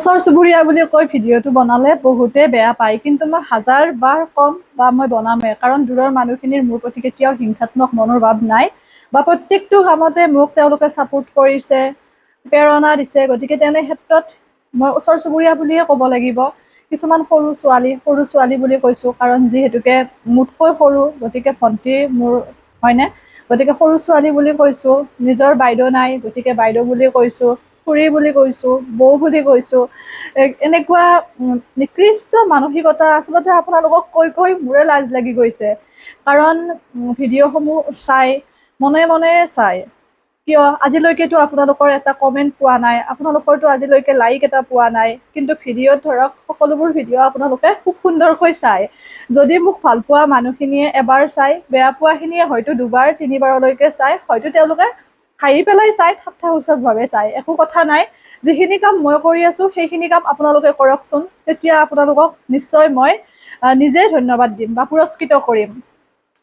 ওচৰ চুবুৰীয়া বুলি কৈ ভিডিঅ'টো বনালে বহুতে বেয়া পায়, কিন্তু মই হাজাৰ বাৰ কম বা মই বনামেই, কাৰণ দূৰৰ মানুহখিনিৰ মোৰ প্ৰতি কেতিয়াও হিংসাত্মক মনোভাৱ নাই বা প্ৰত্যেকটো কামতে মোক তেওঁলোকে ছাপোৰ্ট কৰিছে, প্ৰেৰণা দিছে। গতিকে তেনে ক্ষেত্ৰত মই ওচৰ চুবুৰীয়া বুলিয়ে ক'ব লাগিব। কিছুমান সৰু ছোৱালী বুলি কৈছোঁ, কাৰণ যিহেতুকে মোতকৈ সৰু, গতিকে ভণ্টি মোৰ হয়নে, গতিকে সৰু ছোৱালী বুলি কৈছোঁ। নিজৰ বাইদেউ নাই, গতিকে বাইদেউ বুলি কৈছোঁ, খুৰী বুলি কৈছোঁ, বৌ বুলি কৈছোঁ। এনেকুৱা নিকৃষ্ট মানসিকতা আচলতে আপোনালোকক কৈ মোৰে লাজ লাগি গৈছে, কাৰণ ভিডিঅ'সমূহ চাই মনে মনে চাই। কিয় আজিলৈকেতো আপোনালোকৰ এটা কমেণ্ট পোৱা নাই, আপোনালোকৰতো আজিলৈকে লাইক এটা পোৱা নাই, কিন্তু ভিডিঅ'ত ধৰক সকলোবোৰ ভিডিঅ' আপোনালোকে খুব সুন্দৰকৈ চায়। যদি মোক ভাল পোৱা মানুহখিনিয়ে এবাৰ চাই, বেয়া পোৱাখিনিয়ে হয়তো দুবাৰ তিনিবাৰলৈকে চাই, হয়তো তেওঁলোকে হাঁহি পেলাই চাই, ঠাট্টাসূচকভাৱে চাই, একো কথা নাই। যিখিনি কাম মই কৰি আছোঁ সেইখিনি কাম আপোনালোকে কৰকচোন, তেতিয়া আপোনালোকক নিশ্চয় মই নিজেই ধন্যবাদ দিম বা পুৰস্কৃত কৰিম।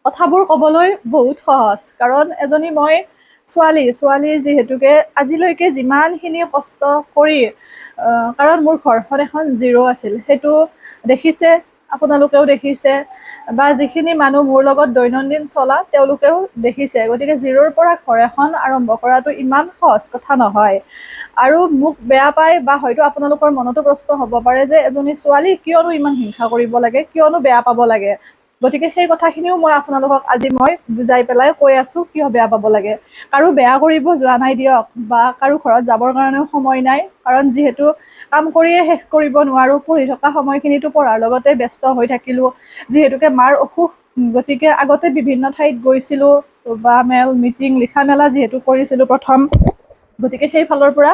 কথাবোৰ ক'বলৈ বহুত সহজ, কাৰণ এজনী মই ছোৱালী যিহেতুকে আজিলৈকে যিমানখিনি কষ্ট কৰি, কাৰণ মোৰ ঘৰখন এখন 0 আছিল, সেইটো দেখিছে, আপোনালোকেও দেখিছে, বা যিখিনি মানুহ মোৰ লগত দৈনন্দিন চলা তেওঁলোকেও দেখিছে। গতিকে 0ৰ পৰা ঘৰ এখন আৰম্ভ কৰাটো ইমান সহজ কথা নহয়। আৰু মোক বেয়া পায় বা হয়তো আপোনালোকৰ মনতো প্ৰশ্ন হ'ব পাৰে যে এজনী ছোৱালী কিয়নো ইমান হিংসা কৰিব লাগে, কিয়নো বেয়া পাব লাগে। গতিকে সেই কথাখিনিও মই আপোনালোকক আজি মই বুজাই পেলাই কৈ আছোঁ কিয় বেয়া পাব লাগে। কাৰো বেয়া কৰিব যোৱা নাই দিয়ক, বা কাৰো ঘৰত যাবৰ কাৰণেও সময় নাই, কাৰণ যিহেতু কাম কৰিয়ে শেষ কৰিব নোৱাৰোঁ। পঢ়ি থকা সময়খিনিতো পঢ়াৰ লগতে ব্যস্ত হৈ থাকিলোঁ, যিহেতুকে মাৰ অসুখ, গতিকে আগতে বিভিন্ন ঠাইত গৈছিলোঁ বা মিটিং লিখা মেলা যিহেতু কৰিছিলোঁ প্ৰথম, গতিকে সেই ফালৰ পৰা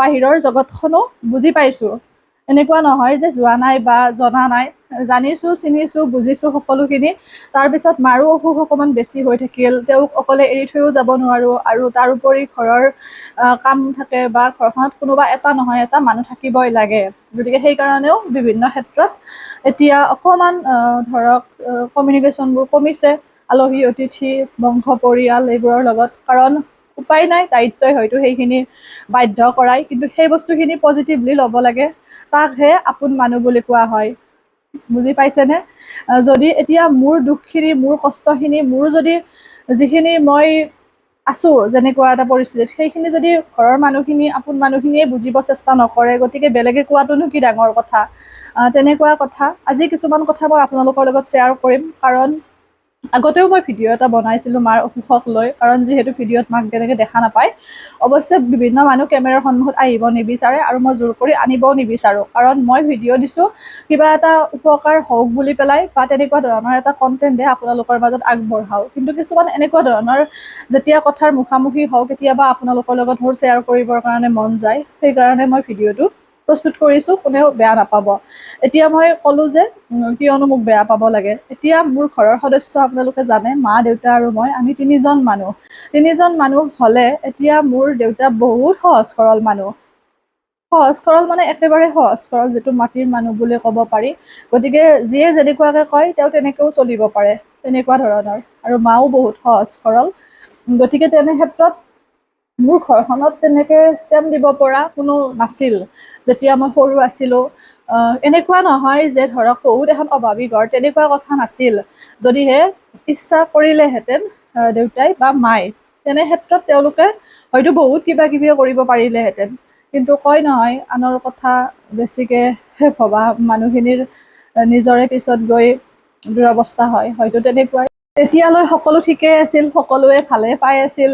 বাহিৰৰ জগতখনো বুজি পাইছোঁ। এনেকুৱা নহয় যে যোৱা নাই বা জনা নাই, জানিছোঁ, চিনিছোঁ, বুজিছোঁ সকলোখিনি। তাৰপিছত মাৰো অসুখ অকণমান বেছি হৈ থাকিল, তেওঁক অকলে এৰি থৈও যাব নোৱাৰোঁ, আৰু তাৰোপৰি ঘৰৰ কাম থাকে বা ঘৰখনত কোনোবা এটা নহয় এটা মানুহ থাকিবই লাগে। গতিকে সেইকাৰণেও বিভিন্ন ক্ষেত্ৰত এতিয়া অকণমান ধৰক কমিউনিকেশ্যনবোৰ কমিছে, আলহী অতিথি বংশ পৰিয়াল এইবোৰৰ লগত, কাৰণ উপায় নাই, দায়িত্বই হয়তো সেইখিনি বাধ্য কৰাই, কিন্তু সেই বস্তুখিনি পজিটিভলি ল'ব লাগে, তাকহে আপোন মানুহ বুলি কোৱা হয়। বুজি পাইছেনে? যদি এতিয়া মোৰ দুখখিনি, মোৰ কষ্টখিনি, মোৰ যদি যিখিনি মই আছোঁ যেনেকুৱা এটা পৰিস্থিতিত, সেইখিনি যদি ঘৰৰ মানুহখিনি, আপোন মানুহখিনিয়ে বুজিব চেষ্টা নকৰে, গতিকে বেলেগে কোৱাটোনো কি ডাঙৰ কথা। তেনেকুৱা কথা। আজি কিছুমান কথা মই আপোনালোকৰ লগত শ্বেয়াৰ কৰিম, কাৰণ আগতেও মই ভিডিঅ' এটা বনাইছিলোঁ মাৰ অসুখক লৈ, কাৰণ যিহেতু ভিডিঅ'ত মাক তেনেকৈ দেখা নাপায়। অৱশ্যে বিভিন্ন মানুহ কেমেৰাৰ সন্মুখত আহিব নিবিচাৰে, আৰু মই জোৰ কৰি আনিবও নিবিচাৰোঁ, কাৰণ মই ভিডিঅ' দিছোঁ কিবা এটা উপকাৰ হওক বুলি পেলাই, বা তেনেকুৱা ধৰণৰ এটা কণ্টেণ্টহে আপোনালোকৰ মাজত আগবঢ়াওঁ। কিন্তু কিছুমান এনেকুৱা ধৰণৰ যেতিয়া কথাৰ মুখামুখি হওঁ, কেতিয়াবা আপোনালোকৰ লগত মোৰ শ্বেয়াৰ কৰিবৰ কাৰণে মন যায়, সেইকাৰণে মই ভিডিঅ'টো প্ৰস্তুত কৰিছোঁ, কোনেও বেয়া নাপাব। এতিয়া মই ক'লোঁ যে কিয়নো মোক বেয়া পাব লাগে। এতিয়া মোৰ ঘৰৰ সদস্য আপোনালোকে জানে, মা, দেউতা আৰু মই, আমি 3জন মানুহ। 3জন মানুহ হ'লে এতিয়া মোৰ দেউতা বহুত সহজ সৰল মানুহ। সহজ সৰল মানে একেবাৰে সহজ সৰল, যিটো মাটিৰ মানুহ বুলি ক'ব পাৰি। গতিকে যিয়ে যেনেকুৱাকৈ কয় তেওঁ তেনেকৈও চলিব পাৰে, তেনেকুৱা ধৰণৰ। আৰু মাও বহুত সহজ সৰল। গতিকে তেনে ক্ষেত্ৰত মোৰ ঘৰখনত তেনেকৈ ষ্টেম্প দিব পৰা কোনো নাছিল যেতিয়া মই সৰু আছিলোঁ। এনেকুৱা নহয় যে ধৰক বহুত এখন অভাৱী ঘৰ, তেনেকুৱা কথা নাছিল। যদিহে ইচ্ছা কৰিলেহেঁতেন দেউতাই বা মায়ে, তেনে ক্ষেত্ৰত তেওঁলোকে হয়তো বহুত কিবা কিবি কৰিব পাৰিলেহেঁতেন। কিন্তু কয় নহয়, আনৰ কথা বেছিকৈ ভবা মানুহখিনিৰ নিজৰে পিছত গৈ দুৰৱস্থা হয়, হয়তো তেনেকুৱাই। তেতিয়ালৈ সকলো ঠিকেই আছিল, সকলোৱে ভালে পাই আছিল।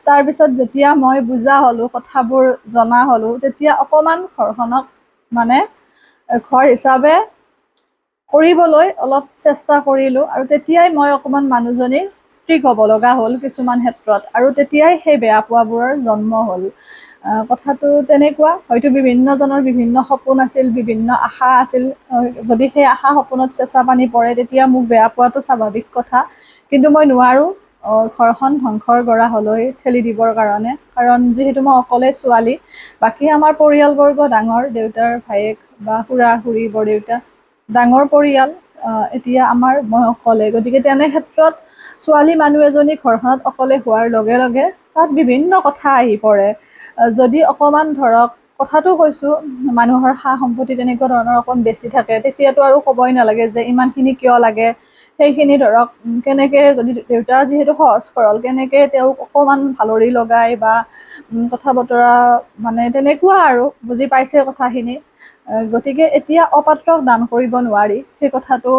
তাৰপিছত যেতিয়া মই বুজা হ'লোঁ, কথাবোৰ জনা হ'লোঁ, তেতিয়া অকণমান ঘৰখনক মানে ঘৰ হিচাপে কৰিবলৈ অলপ চেষ্টা কৰিলোঁ, আৰু তেতিয়াই মই অকণমান মানুহজনী ষ্ট্ৰিক্ট হ'ব লগা হ'ল কিছুমান ক্ষেত্ৰত, আৰু তেতিয়াই সেই বেয়া পোৱাবোৰৰ জন্ম হ'ল। কথাটো তেনেকুৱা, হয়তো বিভিন্নজনৰ বিভিন্ন সপোন আছিল, বিভিন্ন আশা আছিল। যদি সেই আশা সপোনত চেঁচা পানী পৰে, তেতিয়া মোক বেয়া পোৱাটো স্বাভাৱিক কথা। কিন্তু মই নোৱাৰোঁ ঘৰখন ধ্বংসৰ গৰাহলৈ ঠেলি দিবৰ কাৰণে, কাৰণ যিহেতু মই অকলে ছোৱালী। বাকী আমাৰ পৰিয়ালবৰ্গ ডাঙৰ, দেউতাৰ ভায়েক বা খুৰা খুৰী বৰদেউতা, ডাঙৰ পৰিয়াল। এতিয়া আমাৰ মই অকলে, গতিকে তেনে ক্ষেত্ৰত ছোৱালী মানুহ এজনী ঘৰখনত অকলে হোৱাৰ লগে লগে তাত বিভিন্ন কথা আহি পৰে। যদি অকণমান ধৰক কথাটো কৈছোঁ, মানুহৰ সা সম্পত্তি তেনেকুৱা ধৰণৰ অকণ বেছি থাকে, তেতিয়াতো আৰু ক'বই নালাগে যে ইমানখিনি কিয় লাগে। সেইখিনি ধৰক কেনেকৈ, যদি দেউতা যিহেতু সহজ সৰল, কেনেকৈ তেওঁক অকণমান ভালৰি লগাই বা কথা বতৰা মানে তেনেকুৱা আৰু বুজি পাইছে কথাখিনি। গতিকে এতিয়া অপাত্ৰক দান কৰিব নোৱাৰি, সেই কথাটো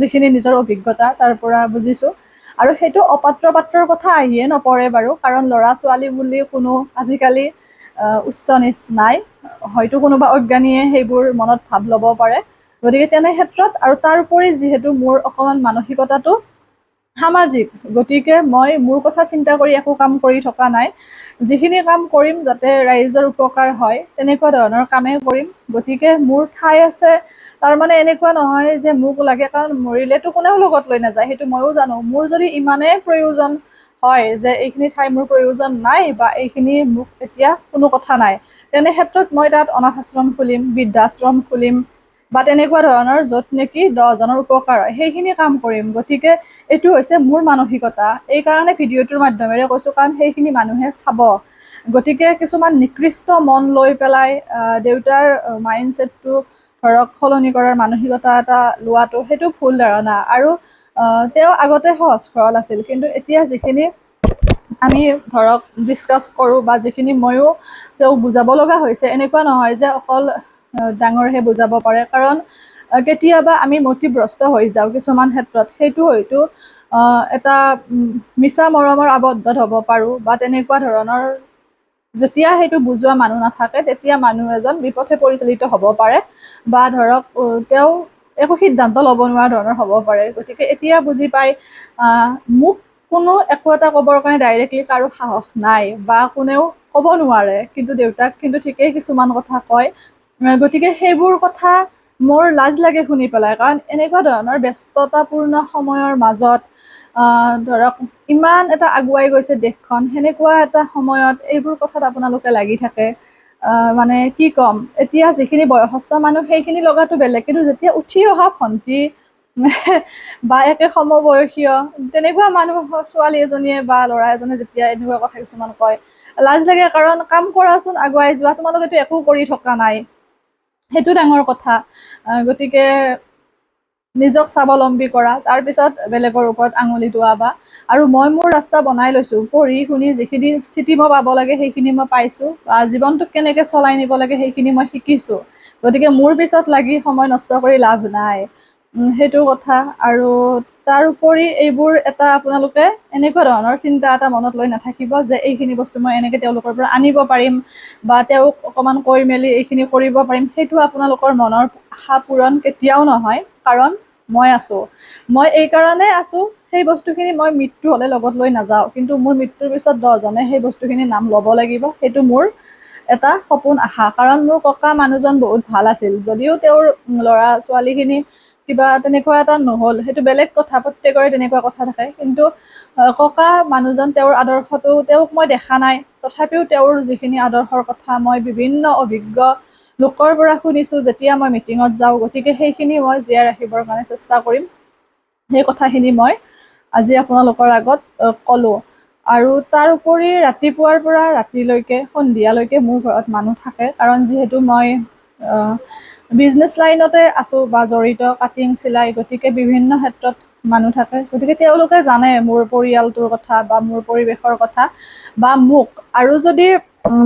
যিখিনি নিজৰ অভিজ্ঞতা তাৰ পৰা বুজিছোঁ। আৰু সেইটো অপাত্ৰ পাত্ৰৰ কথা আহিয়ে নপৰে বাৰু, কাৰণ ল'ৰা ছোৱালী বুলি কোনো আজিকালি উচ্চ নিচ নাই, হয়তো কোনোবা অজ্ঞানীয়ে সেইবোৰ মনত ভাৱ ল'ব পাৰে। গতিকে তেনে ক্ষেত্ৰত, আৰু তাৰ উপৰি যিহেতু মোৰ অকণমান মানসিকতাটো সামাজিক, গতিকে মই মোৰ কথা চিন্তা কৰি একো কাম কৰি থকা নাই। যিখিনি কাম কৰিম যাতে ৰাইজৰ উপকাৰ হয় তেনেকুৱা ধৰণৰ কামেই কৰিম। গতিকে মোৰ ঠাই আছে, তাৰমানে এনেকুৱা নহয় যে মোক লাগে, কাৰণ মৰিলেতো কোনেও লগত লৈ নাযায়, সেইটো ময়ো জানো। মোৰ যদি ইমানেই প্ৰয়োজন হয় যে এইখিনি ঠাই মোৰ প্ৰয়োজন নাই বা এইখিনি মোক এতিয়া কোনো কথা নাই, তেনে ক্ষেত্ৰত মই তাত অনাথ আশ্ৰম খুলিম, বৃদ্ধাশ্ৰম খুলিম বা তেনেকুৱা ধৰণৰ য'ত নেকি 10জনৰ উপকাৰ হয় সেইখিনি কাম কৰিম। গতিকে এইটো হৈছে মোৰ মানসিকতা। এইকাৰণে ভিডিঅ'টোৰ মাধ্যমেৰে কৈছোঁ, কাৰণ সেইখিনি মানুহে চাব। গতিকে কিছুমান নিকৃষ্ট মন লৈ পেলাই দেউতাৰ মাইণ্ডছেটটো ধৰক সলনি কৰাৰ মানসিকতা এটা লোৱাটো সেইটো ভুল ধাৰণা। আৰু তেওঁ আগতে সহজ সৰল আছিল, কিন্তু এতিয়া যিখিনি আমি ধৰক ডিছকাছ কৰোঁ বা যিখিনি ময়ো তেওঁক বুজাব লগা হৈছে, এনেকুৱা নহয় যে অকল ডাঙৰহে বুজাব পাৰে, কাৰণ কেতিয়াবা আমি মতিভ্ৰষ্ট হৈ যাওঁ কিছুমান ক্ষেত্ৰত। সেইটো হয়তো এটা মিছা মৰমৰ আবদ্ধত হ'ব পাৰোঁ বা তেনেকুৱা ধৰণৰ। যেতিয়া সেইটো বুজোৱা মানুহ নাথাকে, তেতিয়া মানুহ এজন বিপথে পৰিচালিত হ'ব পাৰে বা ধৰক তেওঁ একো সিদ্ধান্ত ল'ব নোৱাৰা ধৰণৰ হ'ব পাৰে। গতিকে এতিয়া বুজি পাই মোক কোনো একো এটা ক'বৰ কাৰণে ডাইৰেক্টলি কাৰো সাহস নাই বা কোনেও ক'ব নোৱাৰে, কিন্তু দেউতাক কিন্তু ঠিকেই কিছুমান কথা কয়। গতিকে সেইবোৰ কথা মোৰ লাজ লাগে শুনি পেলাই, কাৰণ এনেকুৱা ধৰণৰ ব্যস্ততাপূৰ্ণ সময়ৰ মাজত ধৰক ইমান এটা আগুৱাই গৈছে দেশখন, সেনেকুৱা এটা সময়ত এইবোৰ কথাত আপোনালোকে লাগি থাকে। মানে কি ক'ম, এতিয়া যিখিনি বয়সস্থ মানুহ সেইখিনি লগাটো বেলেগ, কিন্তু যেতিয়া উঠি অহা ভণ্টি বা একে সমবয়সীয় তেনেকুৱা মানুহ, ছোৱালী এজনীয়ে বা ল'ৰা এজনে যেতিয়া এনেকুৱা কথা কিছুমান কয়, লাজ লাগে। কাৰণ কাম কৰাচোন, আগুৱাই যোৱা, তোমালোকেতো একো কৰি থকা নাই, সেইটো ডাঙৰ কথা। গতিকে নিজক স্বাৱলম্বী কৰা, তাৰপিছত বেলেগৰ ওপৰত আঙুলি টোৱাবা। আৰু মই মোৰ ৰাস্তা বনাই লৈছোঁ, পঢ়ি শুনি যিখিনি স্থিতি মই পাব লাগে সেইখিনি মই পাইছোঁ, বা জীৱনটোক কেনেকৈ চলাই নিব লাগে সেইখিনি মই শিকিছোঁ। গতিকে মোৰ পিছত লাগি সময় নষ্ট কৰি লাভ নাই, সেইটো কথা। আৰু তাৰ উপৰি এইবোৰ এটা আপোনালোকে এনেকুৱা ধৰণৰ চিন্তা এটা মনত লৈ নাথাকিব যে এইখিনি বস্তু মই এনেকৈ তেওঁলোকৰ পৰা আনিব পাৰিম বা তেওঁক অকণমান কৈ মেলি এইখিনি কৰিব পাৰিম। সেইটো আপোনালোকৰ মনৰ আশা পূৰণ কেতিয়াও নহয়, কাৰণ মই আছোঁ। মই এইকাৰণে আছোঁ, সেই বস্তুখিনি মই মৃত্যু হ'লে লগত লৈ নাযাওঁ, কিন্তু মোৰ মৃত্যুৰ পিছত 10জনে সেই বস্তুখিনিৰ নাম ল'ব লাগিব, সেইটো মোৰ এটা সপোন আশা। কাৰণ মোৰ ককা মানুহজন বহুত ভাল আছিল, যদিও তেওঁৰ ল'ৰা ছোৱালীখিনি কিবা তেনেকুৱা এটা নহ'ল, সেইটো বেলেগ কথা, প্ৰত্যেকৰে তেনেকুৱা কথা থাকে। কিন্তু ককা মানুহজন, তেওঁৰ আদৰ্শটো, তেওঁক মই দেখা নাই, তথাপিও তেওঁৰ যিখিনি আদৰ্শৰ কথা মই বিভিন্ন অভিজ্ঞ লোকৰ পৰা শুনিছোঁ যেতিয়া মই মিটিঙত যাওঁ। গতিকে সেইখিনি মই জীয়াই ৰাখিবৰ কাৰণে চেষ্টা কৰিম। সেই কথাখিনি মই আজি আপোনালোকৰ আগত ক'লোঁ। আৰু তাৰ উপৰি ৰাতিপুৱাৰ পৰা ৰাতিলৈকে, সন্ধিয়ালৈকে মোৰ ঘৰত মানুহ থাকে, কাৰণ যিহেতু মই বিজনেছ লাইনতে আছোঁ বা জড়িত, কাটিং চিলাই, গতিকে বিভিন্ন ক্ষেত্ৰত মানুহ থাকে। গতিকে তেওঁলোকে জানে মোৰ পৰিয়ালটোৰ কথা বা মোৰ পৰিৱেশৰ কথা বা মোক। আৰু যদি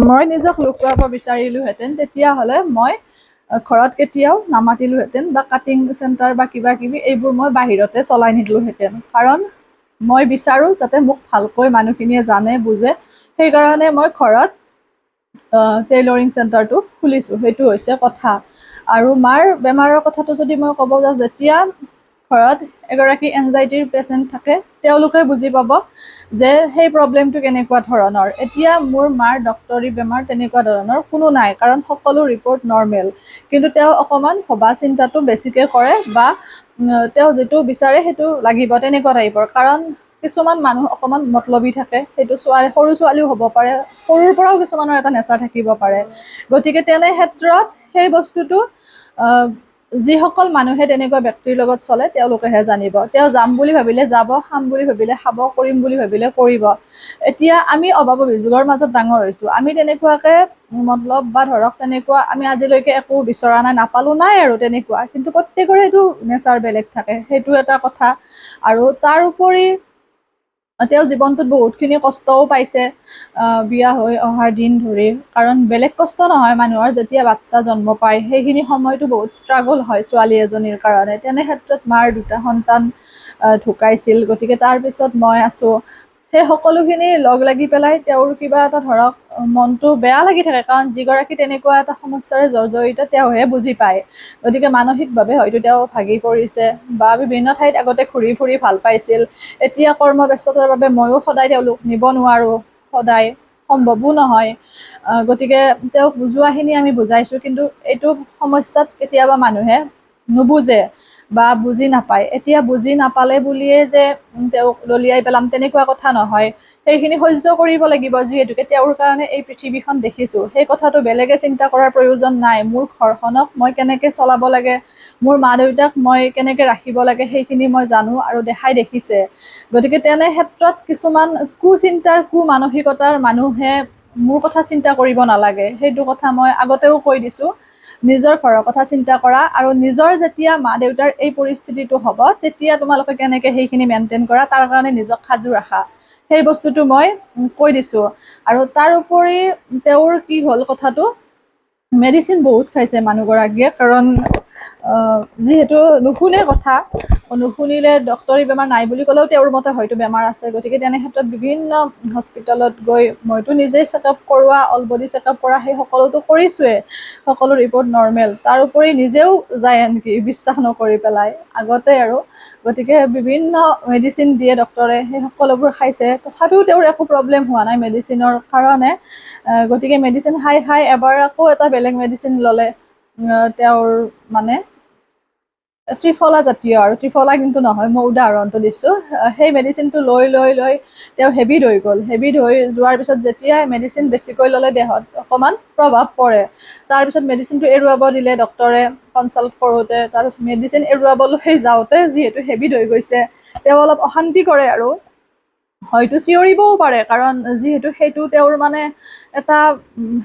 মই নিজক লুকুৱাব বিচাৰিলোহেঁতেন, তেতিয়াহ'লে মই ঘৰত কেতিয়াও নামাতিলোহেঁতেন বা কাটিং চেণ্টাৰ বা কিবা কিবি এইবোৰ মই বাহিৰতে চলাই নিদিলোহেঁতেন। কাৰণ মই বিচাৰোঁ যাতে মোক ভালকৈ মানুহখিনিয়ে জানে, বুজে, সেইকাৰণে মই ঘৰত টেইলৰিং চেণ্টাৰটো খুলিছোঁ। সেইটো হৈছে কথা। আৰু মাৰ বেমাৰৰ কথাটো যদি মই ক'ব যাওঁ, যেতিয়া ঘৰত এগৰাকী এনজাইটিৰ পেচেণ্ট থাকে, তেওঁলোকে বুজি পাব যে সেই প্ৰব্লেমটো কেনেকুৱা ধৰণৰ। এতিয়া মোৰ মাৰ ডক্টৰী বেমাৰ তেনেকুৱা ধৰণৰ কোনো নাই, কাৰণ সকলো ৰিপৰ্ট নৰ্মেল, কিন্তু তেওঁ অকণমান ভবা চিন্তাটো বেছিকৈ কৰে বা তেওঁ যিটো বিচাৰে সেইটো লাগিব, তেনেকুৱা টাইপৰ। কাৰণ কিছুমান মানুহ অকণমান মতলবী থাকে, সেইটো সৰু ছোৱালীও হ'ব পাৰে, সৰুৰ পৰাও কিছুমানৰ এটা নেচাৰ থাকিব পাৰে। গতিকে তেনে ক্ষেত্ৰত সেই বস্তুটো যিসকল মানুহে তেনেকুৱা ব্যক্তিৰ লগত চলে তেওঁলোকেহে জানিব। তেওঁ যাম বুলি ভাবিলে যাব, খাম বুলি ভাবিলে খাব, কৰিম বুলি ভাবিলে কৰিব। এতিয়া আমি অভাৱ অভিযোগৰ মাজত ডাঙৰ হৈছো। আমি তেনেকুৱাকে মতলব বা ধৰক তেনেকুৱা আমি আজিলৈকে একো বিচৰা নাই, নাপালো নাই আৰু তেনেকুৱা। কিন্তু প্ৰত্যেকৰে এইটো নেচাৰ বেলেগ থাকে, সেইটো এটা কথা। আৰু তাৰ উপৰি তেওঁ জীৱনটোত বহুতখিনি কষ্টও পাইছে বিয়া হৈ অহাৰ দিন ধৰি। কাৰণ বেলেগ কষ্ট নহয়, মানুহৰ যেতিয়া বাচ্ছা জন্ম পায় সেইখিনি সময়তো বহুত ষ্ট্ৰাগল হয় ছোৱালী এজনীৰ কাৰণে। তেনে ক্ষেত্ৰত মাৰ 2টা সন্তান ঢুকাইছিল, গতিকে তাৰ পিছত মই আছো। সেই সকলোখিনি লগ লাগি পেলাই তেওঁৰ কিবা এটা ধৰক মনটো বেয়া লাগি থাকে, কাৰণ যিগৰাকী তেনেকুৱা এটা সমস্যাৰে জৰ্জৰিত তেওঁহে বুজি পায়। গতিকে মানসিকভাৱে হয়তো তেওঁ ভাগি পৰিছে বা বিভিন্ন ঠাইত আগতে ঘূৰি ফুৰি ভাল পাইছিল। এতিয়া কৰ্মব্যস্ততাৰ বাবে ময়ো সদায় তেওঁলোক নিব নোৱাৰো, সদায় সম্ভৱো নহয়। গতিকে তেওঁক বুজোৱাখিনি আমি বুজাইছো, কিন্তু এইটো সমস্যাত কেতিয়াবা মানুহে নুবুজে বা বুজি নাপায়। এতিয়া বুজি নাপালে বুলিয়ে যে তেওঁক দলিয়াই পেলাম তেনেকুৱা কথা নহয়। সেইখিনি সহ্য কৰিব লাগিব, যিহেতুকে তেওঁৰ কাৰণে এই পৃথিৱীখন দেখিছো। সেই কথাটো বেলেগে চিন্তা কৰাৰ প্ৰয়োজন নাই। মোৰ ঘৰখনক মই কেনেকে চলাব লাগে, মোৰ মা দেউতাক মই কেনেকে ৰাখিব লাগে, সেইখিনি মই জানো আৰু দেখাই দেখিছে। গতিকে তেনে ক্ষেত্ৰত কিছুমান কুচিন্তাৰ কুমানসিকতাৰ মানুহে মোৰ কথা চিন্তা কৰিব নালাগে। সেইটো কথা মই আগতেও কৈ দিছো। নিজৰ ঘৰৰ কথা চিন্তা কৰা, আৰু নিজৰ যেতিয়া মা দেউতাৰ এই পৰিস্থিতিটো হ'ব তেতিয়া তোমালোকে কেনেকে সেইখিনি মেইনটেইন কৰা, তাৰ কাৰণে নিজক সাজু ৰাখা। সেই বস্তুটো মই কৈ দিছো। আৰু তাৰ উপৰি তেওঁৰ কি হ'ল কথাটো, মেডিচিন বহুত খাইছে মানুহগৰাকীয়ে। কাৰণ যিহেতু নুশুনে কথা, নুশুনিলে ডক্তৰী বেমাৰ নাই বুলি ক'লেও তেওঁৰ মতে হয়তো বেমাৰ আছে। গতিকে তেনে ক্ষেত্ৰত বিভিন্ন হস্পিটেলত গৈ মইতো নিজেই চেকআপ কৰোৱা, অল বডি চেকআপ কৰা, সেই সকলোতো কৰিছোৱে, সকলো ৰিপৰ্ট নৰ্মেল। তাৰ উপৰি নিজেও যায় আনকি বিশ্বাস নকৰি পেলাই আগতে আৰু। গতিকে বিভিন্ন মেডিচিন দিয়ে ডক্তৰে, সেই সকলোবোৰ খাইছে, তথাপিও তেওঁৰ একো প্ৰব্লেম হোৱা নাই মেডিচিনৰ কাৰণে। গতিকে মেডিচিন খাই খাই এবাৰ আকৌ এটা বেলেগ মেডিচিন ল'লে, তেওঁৰ মানে ত্ৰিফলা জাতীয়, আৰু ত্ৰিফলা কিন্তু নহয়, মই উদাহৰণটো দিছো। সেই মেডিচিনটো লৈ লৈ লৈ তেওঁ হেভিড হৈ গ'ল। হেভিড হৈ যোৱাৰ পিছত যেতিয়া মেডিচিন বেছিকৈ ল'লে দেহত অকণমান প্ৰভাৱ পৰে। তাৰপিছত মেডিচিনটো এৰুৱাব দিলে ডক্তৰে কনচাল্ট কৰোঁতে। তাৰপিছত মেডিচিন এৰুৱাবলৈ যাওঁতে যিহেতু হেভিড হৈ গৈছে, তেওঁ অলপ অশান্তি কৰে আৰু হয়তো চিঞৰিবও পাৰে, কাৰণ যিহেতু সেইটো তেওঁৰ মানে এটা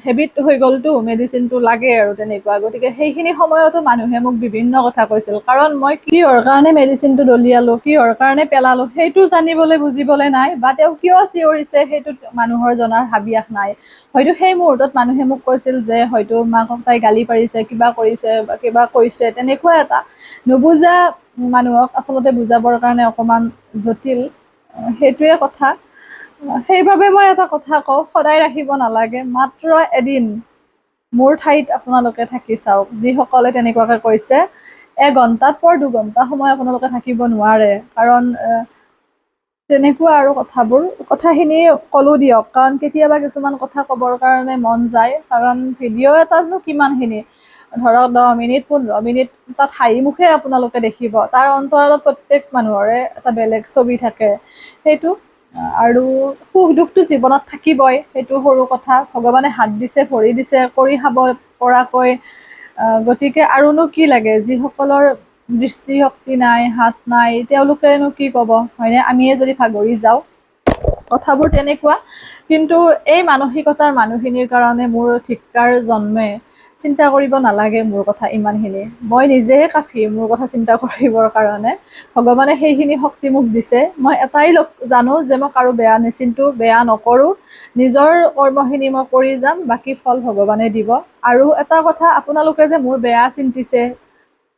হেবিট হৈ গ'লতো, মেডিচিনটো লাগে আৰু তেনেকুৱা। গতিকে সেইখিনি সময়তো মানুহে মোক বিভিন্ন কথা কৈছিল, কাৰণ মই কিহৰ কাৰণে মেডিচিনটো দলিয়ালো, কিহৰ কাৰণে পেলালো, সেইটো জানিবলৈ বুজিবলৈ নাই, বা তেওঁ কিয় চিঞৰিছে সেইটোত মানুহৰ জনাৰ হাবিয়াস নাই। হয়তো সেই মুহূৰ্তত মানুহে মোক কৈছিল যে হয়তো মাকক তাই গালি পাৰিছে, কিবা কৰিছে বা কিবা কৈছে, তেনেকুৱা এটা। নুবুজা মানুহক আচলতে বুজাবৰ কাৰণে অকণমান জটিল, সেইটোৱে কথা। সেইবাবে মই এটা কথা কওঁ, সদায় ৰাখিব নালাগে, মাত্ৰ এদিন মোৰ ঠাইত আপোনালোকে থাকি চাওক। যিসকলে তেনেকুৱাকে কৈছে, এঘণ্টাত 2 ঘণ্টা সময় আপোনালোকে থাকিব নোৱাৰে, কাৰণ তেনেকুৱা আৰু কথাবোৰ। কথাখিনি ক'লো দিয়ক, কাৰণ কেতিয়াবা কিছুমান কথা ক'বৰ কাৰণে মন যায়। কাৰণ ভিডিঅ' এটাতনো কিমানখিনি, ধৰক 10 মিনিট 15 মিনিট, তাত হাঁহি মুখে আপোনালোকে দেখিব, তাৰ অন্তৰালত প্ৰত্যেক মানুহৰে এটা বেলেগ ছবি থাকে। সেইটো আৰু সুখ দুখটো জীৱনত থাকিবই, সেইটো সৰু কথা। ভগৱানে হাত দিছে, ভৰি দিছে, কৰি খাব পৰাকৈ। গতিকে আৰুনো কি লাগে, যিসকলৰ দৃষ্টিশক্তি নাই, হাত নাই, তেওঁলোকেনো কি ক'ব, হয়নে? আমিয়ে যদি ভাগৰি যাওঁ। কথাবোৰ তেনেকুৱা। কিন্তু এই মানসিকতাৰ মানুহখিনিৰ কাৰণে মোৰ ধিক্কাৰ জন্মে। চিন্তা কৰিব নালাগে মোৰ কথা ইমানখিনি, মই নিজেহে কাফি মোৰ কথা চিন্তা কৰিবৰ কাৰণে। ভগৱানে সেইখিনি শক্তি মোক দিছে। মই এটাই জানো যে মই কাৰো বেয়া নিচিন্তু, বেয়া নকৰোঁ। নিজৰ কৰ্মখিনি মই কৰি যাম, বাকী ফল ভগৱানে দিব। আৰু এটা কথা, আপোনালোকে যে মোৰ বেয়া চিন্তিছে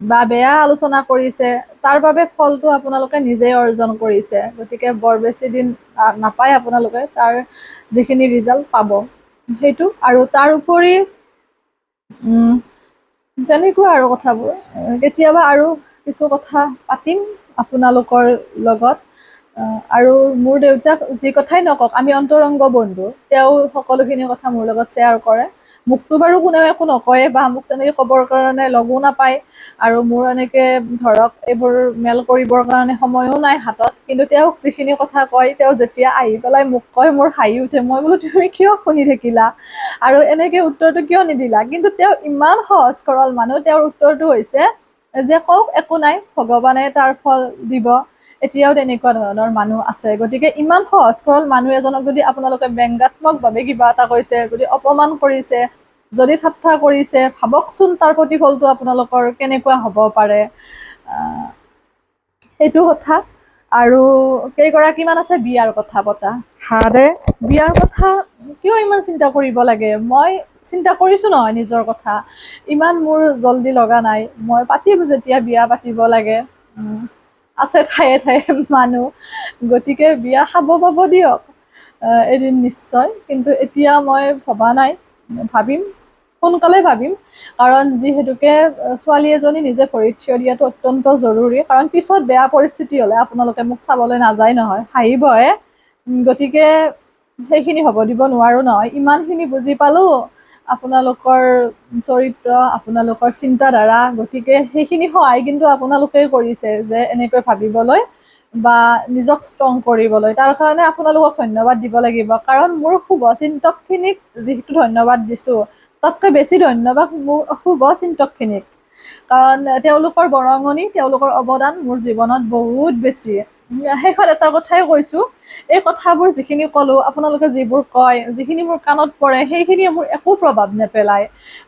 বা বেয়া আলোচনা কৰিছে, তাৰ বাবে ফলটো আপোনালোকে নিজেই অৰ্জন কৰিছে। গতিকে বৰ বেছি দিন নাপায় আপোনালোকে তাৰ যিখিনি ৰিজাল্ট পাব, সেইটো। আৰু তাৰ উপৰি তেনেকুৱা আৰু কথাবোৰ। কেতিয়াবা আৰু কিছু কথা পাতিম আপোনালোকৰ লগত। আৰু মোৰ দেউতাক যি কথাই নকওক, আমি অন্তৰংগ বন্ধু। তেওঁ সকলোখিনি কথা মোৰ লগত শ্বেয়াৰ কৰে। মোকতো বাৰু কোনেও একো নকয়ে, বা মোক তেনেকৈ ক'বৰ কাৰণে লগো নাপায়। আৰু মোৰ এনেকে ধৰক এইবোৰ মেল কৰিবৰ কাৰণে সময়ো নাই হাতত। কিন্তু তেওঁক যিখিনি কথা কয়, তেওঁ যেতিয়া আহি পেলাই মোক কয়, মোৰ হাঁহি উঠে। মই বোলো তুমি কিয় শুনি থাকিলা, আৰু এনেকে উত্তৰটো কিয় নিদিলা? কিন্তু তেওঁ ইমান সহজ সৰল মানুহ, তেওঁৰ উত্তৰটো হৈছে যে কওক একো নাই, ভগৱানে তাৰ ফল দিব। এতিয়াও তেনেকুৱা ধৰণৰ মানুহ আছে। গতিকে ইমান সহজ সৰল মানুহ এজনক যদি আপোনালোকে ব্যংগাত্মকভাৱে কিবা এটা কৈছে, যদি অপমান কৰিছে, যদি ঠাট্টা কৰিছে, ভাবকচোন তাৰ প্ৰতিফলটো আপোনালোকৰ কেনেকুৱা হ'ব পাৰে। সেইটো কথা। আৰু কেইগৰাকীমান আছে বিয়াৰ কথা পতা। হাৰে বিয়াৰ কথা কিয় ইমান চিন্তা কৰিব লাগে? মই চিন্তা কৰিছোঁ নহয় নিজৰ কথা, ইমান মোৰ জল্দি লগা নাই। মই পাতিম যেতিয়া বিয়া পাতিব লাগে, আছে ঠায়ে ঠায়ে মানুহ, গতিকে বিয়া খাব পাব দিয়ক এদিন নিশ্চয়। কিন্তু এতিয়া মই ভবা নাই, ভাবিম, সোনকালে ভাবিম। কাৰণ যিহেতুকে ছোৱালী এজনী নিজে ভৰিত থিয় দিয়াটো অত্যন্ত জৰুৰী। কাৰণ পিছত বেয়া পৰিস্থিতি হ'লে আপোনালোকে মোক চাবলৈ নাযায় নহয়, হাঁহিবহে। গতিকে সেইখিনি হ'ব দিব নোৱাৰো নহয়। ইমানখিনি বুজি পালো আপোনালোকৰ চৰিত্ৰ, আপোনালোকৰ চিন্তাধাৰা। গতিকে সেইখিনি সহায় কিন্তু আপোনালোকেই কৰিছে যে এনেকৈ ভাবিবলৈ বা নিজক ষ্ট্ৰং কৰিবলৈ। তাৰ কাৰণে আপোনালোকক ধন্যবাদ দিব লাগিব। কাৰণ মোৰ শুভচিন্তকখিনিক যিহেতু ধন্যবাদ দিছোঁ, তাতকৈ বেছি ধন্যবাদ মোৰ শুভচিন্তকখিনিক। কাৰণ তেওঁলোকৰ বৰঙণি, তেওঁলোকৰ অৱদান মোৰ জীৱনত বহুত বেছি। শেষত এটা কথাই কৈছোঁ, এই কথাবোৰ যিখিনি ক'লোঁ, আপোনালোকে যিবোৰ কয়, যিখিনি মোৰ কাণত পৰে, সেইখিনিয়ে মোৰ একো প্ৰভাৱ নেপেলায়।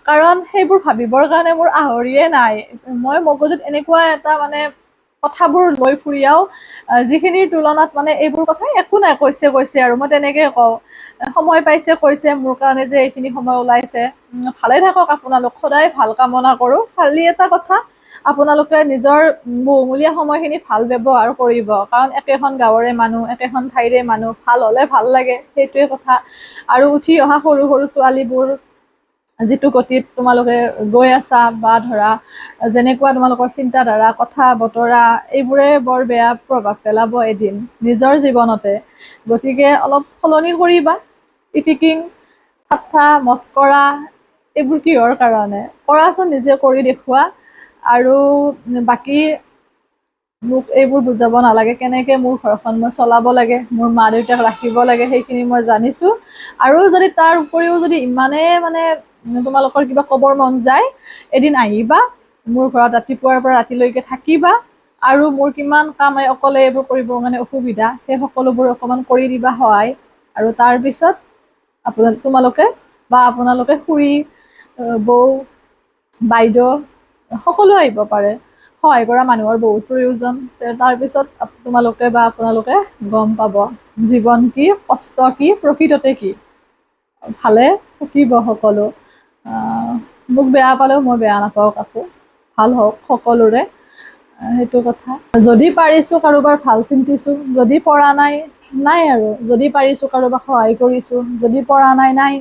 কাৰণ সেইবোৰ ভাবিবৰ কাৰণে মোৰ আহৰিয়ে নাই। মই মগজুত এনেকুৱা এটা কথাবোৰ লৈ ফুৰিয়াও, যিখিনিৰ তুলনাত এইবোৰ কথা একো নাই, কৈছে আৰু মই তেনেকৈ কওঁ। সময় পাইছে কৈছে, মোৰ কাৰণে যে এইখিনি সময় ওলাইছে। ভালে থাকক আপোনালোক, সদায় ভাল কামনা কৰোঁ। খালি এটা কথা, আপোনালোকে নিজৰ বহুমূলীয়া সময়খিনি ভাল ব্যৱহাৰ কৰিব। কাৰণ একেখন গাঁৱৰে মানুহ, একেখন ঠাইৰে মানুহ, ভাল হ'লে ভাল লাগে, সেইটোৱে কথা। আৰু উঠি অহা সৰু সৰু ছোৱালীবোৰ যিটো গতিত তোমালোকে গৈ আছা, বা ধৰা যেনেকুৱা তোমালোকৰ চিন্তাধাৰা, কথা বতৰা, এইবোৰে বৰ বেয়া প্ৰভাৱ পেলাব এদিন নিজৰ জীৱনতে। গতিকে অলপ সলনি কৰিবা। ইটিকিং, ঠাট্টা, মস্কৰা, এইবোৰ কিহৰ কাৰণে? কৰাচোন, নিজে কৰি দেখুওৱা। আৰু বাকী মোক এইবোৰ বুজাব নালাগে, কেনেকৈ মোৰ ঘৰখন মই চলাব লাগে, মোৰ মা দেউতাক ৰাখিব লাগে, সেইখিনি মই জানিছোঁ। আৰু যদি তাৰ উপৰিও যদি ইমানেই তোমালোকৰ কিবা ক'বৰ মন যায়, এদিন আহিবা মোৰ ঘৰত, ৰাতিপুৱাৰ পৰা ৰাতিলৈকে থাকিবা। আৰু মোৰ কিমান কাম অকলে এইবোৰ কৰিবৰ কাৰণে অসুবিধা, সেই সকলোবোৰ অকণমান কৰি দিবা সহায়। আৰু তাৰপিছত তোমালোকে বা আপোনালোকে খুৰী, বৌ, বাইদেউ সকলো আহিব পাৰে। সহায় কৰা মানুহৰ বহুত প্ৰয়োজন। তাৰপিছত তোমালোকে বা আপোনালোকে গম পাব জীৱন কি, কষ্ট কি, প্ৰকৃততে কি। ভালে থাকিব সকলো। মোক বেয়া পালেও মই বেয়া নাপাওঁ কাকো, ভাল হওক সকলোৰে, সেইটো কথা। যদি পাৰিছোঁ কাৰোবাৰ ভাল চিন্তিছোঁ, যদি পৰা নাই, নাই আৰু। যদি পাৰিছোঁ কাৰোবাক সহায় কৰিছোঁ, যদি পৰা নাই, নাই।